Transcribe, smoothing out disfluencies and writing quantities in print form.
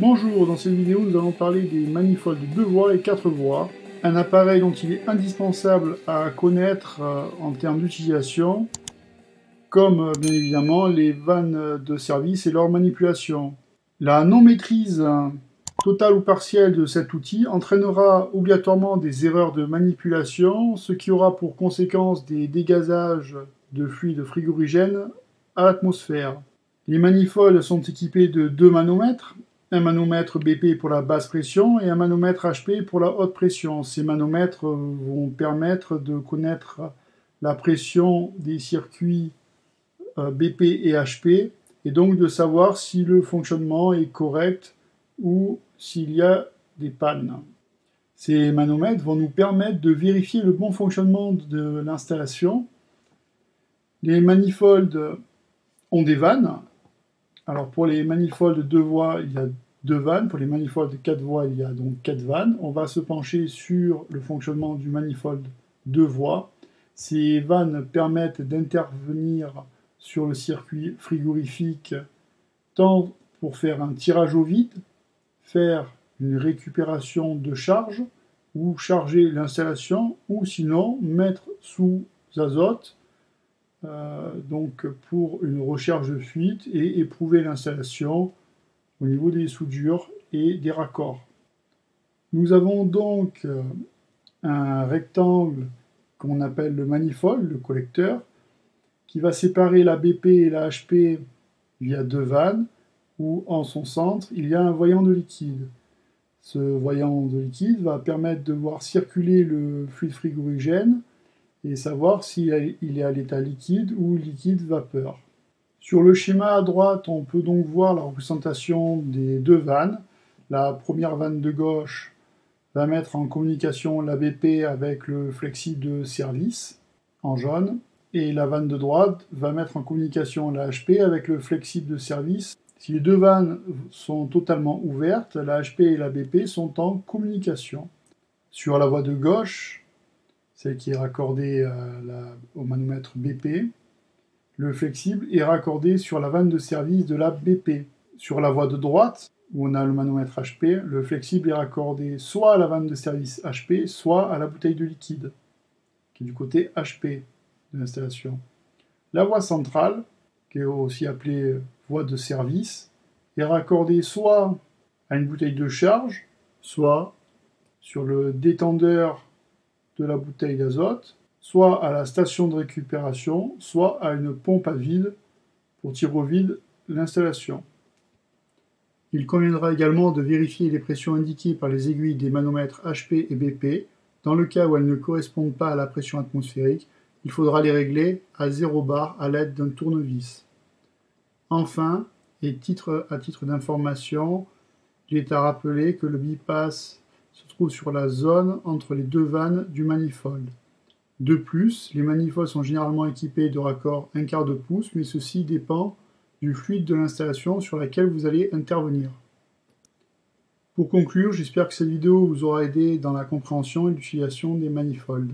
Bonjour, dans cette vidéo nous allons parler des manifolds 2 voies et 4 voies, un appareil dont il est indispensable à connaître en termes d'utilisation, comme bien évidemment les vannes de service et leur manipulation. La non-maîtrise totale ou partielle de cet outil entraînera obligatoirement des erreurs de manipulation, ce qui aura pour conséquence des dégazages de fluide frigorigène à l'atmosphère. Les manifolds sont équipés de 2 manomètres, un manomètre BP pour la basse pression et un manomètre HP pour la haute pression. Ces manomètres vont permettre de connaître la pression des circuits BP et HP et donc de savoir si le fonctionnement est correct ou s'il y a des pannes. Ces manomètres vont nous permettre de vérifier le bon fonctionnement de l'installation. Les manifolds ont des vannes. Alors pour les manifolds 2 voies, il y a 2 vannes. Pour les manifolds 4 voies, il y a donc 4 vannes. On va se pencher sur le fonctionnement du manifold 2 voies. Ces vannes permettent d'intervenir sur le circuit frigorifique tant pour faire un tirage au vide, faire une récupération de charge ou charger l'installation, ou sinon mettre sous azote donc pour une recherche de fuite et éprouver l'installation au niveau des soudures et des raccords. Nous avons donc un rectangle qu'on appelle le manifold, le collecteur, qui va séparer la BP et la HP via 2 vannes, où en son centre, il y a un voyant de liquide. Ce voyant de liquide va permettre de voir circuler le fluide frigorigène et savoir s'il est à l'état liquide ou liquide vapeur. Sur le schéma à droite, on peut donc voir la représentation des 2 vannes. La première vanne de gauche va mettre en communication la BP avec le flexible de service, en jaune, et la vanne de droite va mettre en communication la HP avec le flexible de service. Si les 2 vannes sont totalement ouvertes, la HP et la BP sont en communication. Sur la voie de gauche, celle qui est raccordée au manomètre BP, le flexible est raccordé sur la vanne de service de la BP. Sur la voie de droite, où on a le manomètre HP, le flexible est raccordé soit à la vanne de service HP, soit à la bouteille de liquide, qui est du côté HP de l'installation. La voie centrale, qui est aussi appelée voie de service, est raccordée soit à une bouteille de charge, soit sur le détendeur de la bouteille d'azote, soit à la station de récupération, soit à une pompe à vide pour tirer au vide l'installation. Il conviendra également de vérifier les pressions indiquées par les aiguilles des manomètres HP et BP. Dans le cas où elles ne correspondent pas à la pression atmosphérique, il faudra les régler à 0 bar à l'aide d'un tournevis. Enfin, et à titre d'information, il est à rappeler que le bypass se trouve sur la zone entre les 2 vannes du manifold. De plus, les manifolds sont généralement équipés de raccords 1/4 de pouce, mais ceci dépend du fluide de l'installation sur laquelle vous allez intervenir. Pour conclure, j'espère que cette vidéo vous aura aidé dans la compréhension et l'utilisation des manifolds.